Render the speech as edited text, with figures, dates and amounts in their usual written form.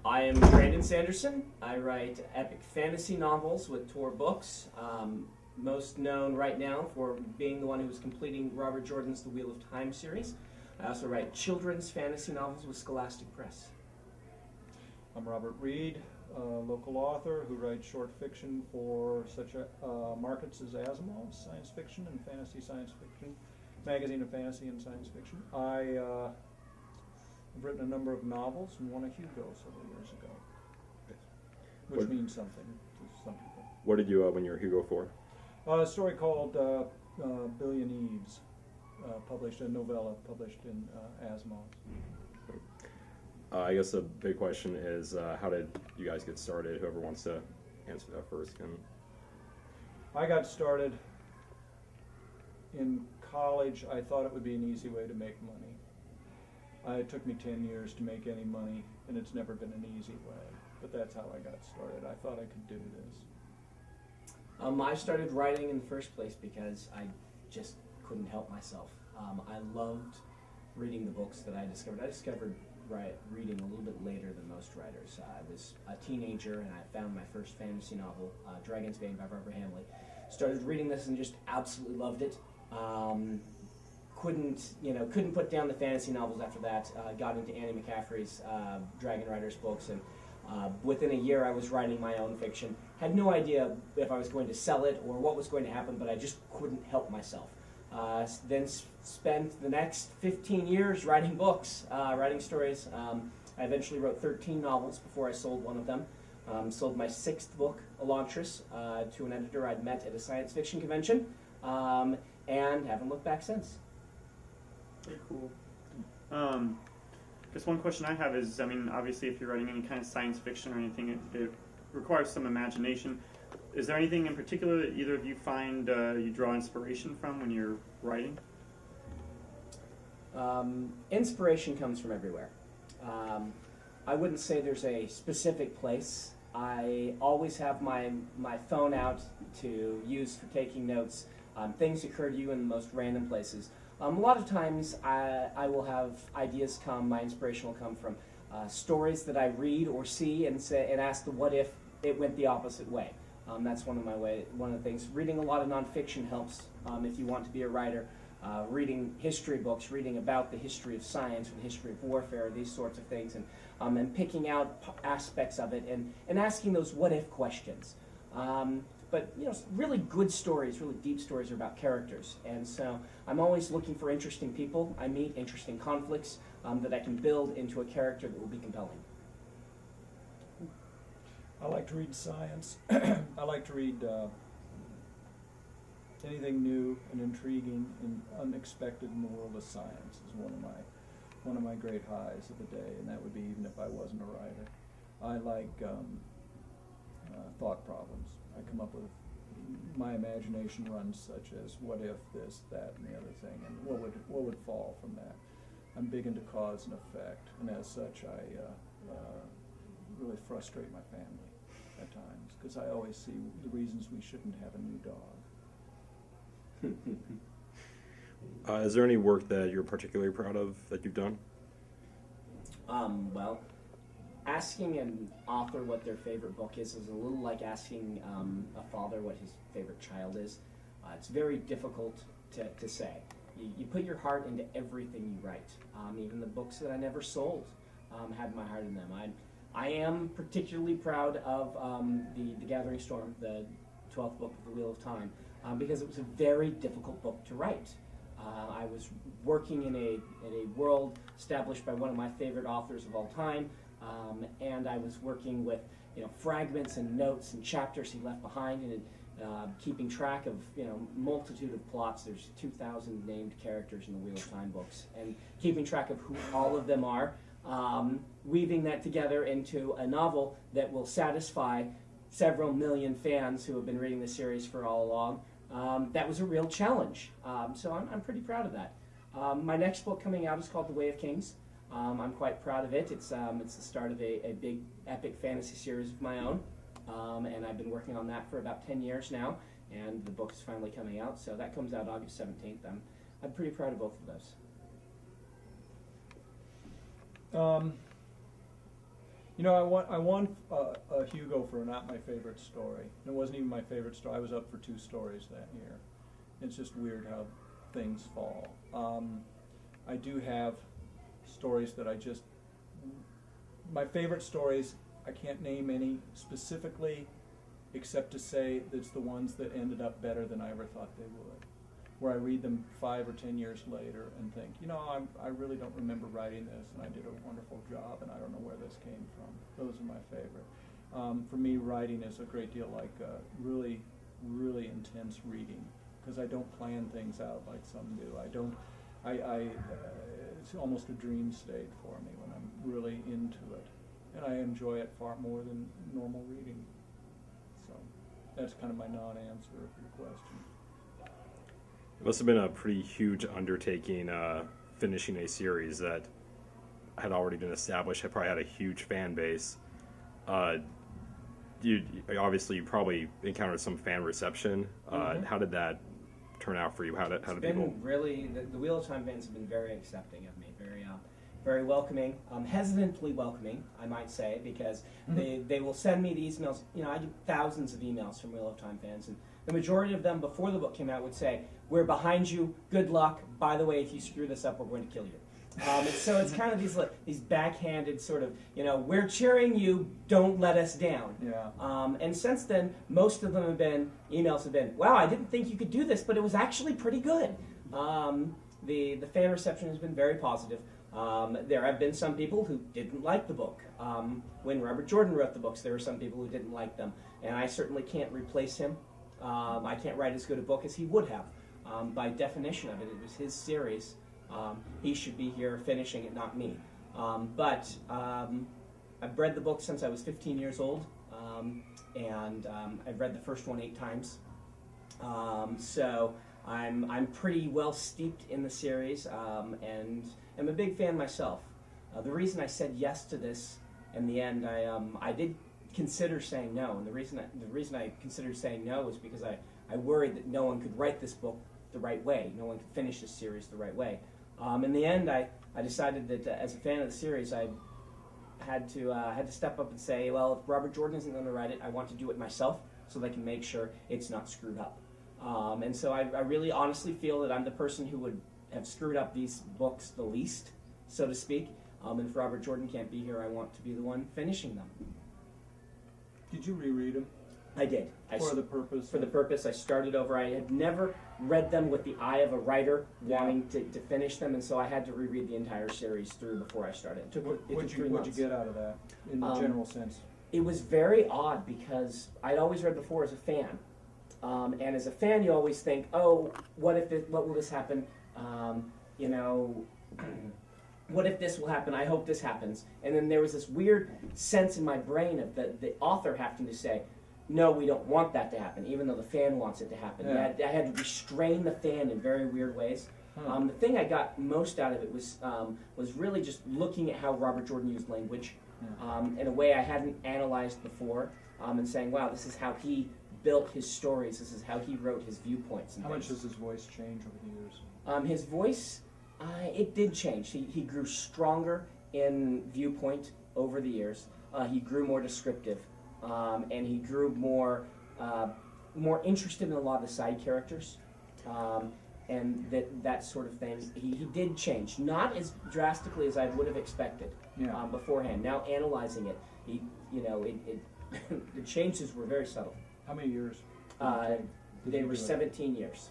I am Brandon Sanderson. I write epic fantasy novels with Tor Books. Most known right now for being the one who's completing Robert Jordan's The Wheel of Time series. I also write children's fantasy novels with Scholastic Press. I'm Robert Reed, a local author who writes short fiction for such markets as Asimov's Science Fiction and Fantasy Science Fiction, Magazine of Fantasy and Science Fiction. I've written a number of novels and won a Hugo several years ago, which means something to some people. What did you win your Hugo for? A story called Billion Eves, a novella published in Asimov's. I guess the big question is, how did you guys get started? Whoever wants to answer that first can. I got started in college. I thought it would be an easy way to make money. It took me 10 years to make any money, and it's never been an easy way. But that's how I got started. I thought I could do this. I started writing in the first place because I just couldn't help myself. I loved reading the books that I discovered. I discovered reading a little bit later than most writers. I was a teenager and I found my first fantasy novel, Dragon's Bane by Barbara Hamley. Started reading this and just absolutely loved it. Couldn't put down the fantasy novels after that. Got into Annie McCaffrey's Dragon Riders books, and within a year I was writing my own fiction. Had no idea if I was going to sell it or what was going to happen, but I just couldn't help myself. Then spent the next 15 years writing books, writing stories. I eventually wrote 13 novels before I sold one of them. Sold my 6th book, Erlandson, to an editor I'd met at a science fiction convention, and haven't looked back since. Very cool. Just one question I have is, obviously if you're writing any kind of science fiction or anything, it requires some imagination. Is there anything in particular that either of you find you draw inspiration from when you're writing? Inspiration comes from everywhere. I wouldn't say there's a specific place. I always have my phone out to use for taking notes. Things occur to you in the most random places. A lot of times I will have ideas come, my inspiration will come from stories that I read or see and ask the what if it went the opposite way. That's one of the things. Reading a lot of nonfiction helps if you want to be a writer. Reading history books, reading about the history of science, or the history of warfare, these sorts of things, and picking out aspects of it and asking those what if questions. But really good stories, really deep stories are about characters, and so I'm always looking for interesting people I meet, interesting conflicts that I can build into a character that will be compelling. I like to read science. I like to read anything new and intriguing and unexpected in the world of science is one of my great highs of the day, and that would be even if I wasn't a writer. I like thought problems. I come up with, my imagination runs such as what if this, that, and the other thing, and what would fall from that. I'm big into cause and effect, and as such I really frustrate my family at times, because I always see the reasons we shouldn't have a new dog. Is there any work that you're particularly proud of that you've done? Well, asking an author what their favorite book is a little like asking a father what his favorite child is. It's very difficult to say. You put your heart into everything you write. Even the books that I never sold had my heart in them. I am particularly proud of the Gathering Storm, the 12th book of the Wheel of Time, because it was a very difficult book to write. I was working in a world established by one of my favorite authors of all time, and I was working with fragments and notes and chapters he left behind, and keeping track of multitude of plots. There's 2,000 named characters in the Wheel of Time books, and keeping track of who all of them are, weaving that together into a novel that will satisfy several million fans who have been reading the series for all along. That was a real challenge, so I'm pretty proud of that. My next book coming out is called The Way of Kings. I'm quite proud of it. It's the start of a big epic fantasy series of my own, and I've been working on that for about 10 years now, and the book is finally coming out, so that comes out August 17th. I'm pretty proud of both of those. You know, I won a Hugo for not my favorite story. It wasn't even my favorite story. I was up for 2 stories that year. It's just weird how things fall. I do have stories that my favorite stories, I can't name any specifically, except to say that it's the ones that ended up better than I ever thought they would. Where I read them 5 or 10 years later and think, you know, I really don't remember writing this, and I did a wonderful job, and I don't know where this came from. Those are my favorite. For me, writing is a great deal like really, really intense reading, because I don't plan things out like some do. It's almost a dream state for me when I'm really into it, and I enjoy it far more than normal reading. So that's kind of my non-answer for your question. It must have been a pretty huge undertaking finishing a series that had already been established, had probably had a huge fan base. You probably encountered some fan reception. How did that turn out for you? How did people? Really, the Wheel of Time fans have been very accepting of me, very welcoming, hesitantly welcoming, I might say, because they will send me these emails. You know, I get thousands of emails from Wheel of Time fans, and the majority of them before the book came out would say, "We're behind you. Good luck. By the way, if you screw this up, we're going to kill you." And so it's kind of these backhanded sort of, you know, we're cheering you. Don't let us down. Yeah. And since then, most of them emails have been, "Wow, I didn't think you could do this, but it was actually pretty good." The fan reception has been very positive. There have been some people who didn't like the book. When Robert Jordan wrote the books, there were some people who didn't like them, and I certainly can't replace him. I can't write as good a book as he would have. By definition of it, it was his series. He should be here finishing it, not me. But I've read the book since I was 15 years old, and I've read the first one 8 times. So I'm pretty well steeped in the series, and I'm a big fan myself. The reason I said yes to this in the end, I did consider saying no, and the reason I considered saying no was because I worried that no one could write this book the right way, no one could finish this series the right way. In the end, I decided that as a fan of the series, I had to step up and say, well, if Robert Jordan isn't going to write it, I want to do it myself so that I can make sure it's not screwed up. And so I really honestly feel that I'm the person who would have screwed up these books the least, so to speak. And if Robert Jordan can't be here, I want to be the one finishing them. Did you reread them? I did. For the purpose? For the purpose. I started over. I had never read them with the eye of a writer wanting to finish them, and so I had to reread the entire series through before I started. What'd you get out of that, in the general sense? It was very odd because I'd always read before as a fan. And as a fan, you always think, oh, what will this happen? You know, what if this will happen? I hope this happens. And then there was this weird sense in my brain of the author having to say, no, we don't want that to happen, even though the fan wants it to happen. Yeah. I had to restrain the fan in very weird ways. The thing I got most out of it was really just looking at how Robert Jordan used language in a way I hadn't analyzed before, and saying, wow, this is how he built his stories. This is how he wrote his viewpoints. And How much things. does his voice change over the years? His voice, it did change. He grew stronger in viewpoint over the years. He grew more descriptive, and he grew more interested in a lot of the side characters, and that sort of thing. He did change, not as drastically as I would have expected beforehand. Now analyzing it, the changes were very subtle. How many years? They were 17 years.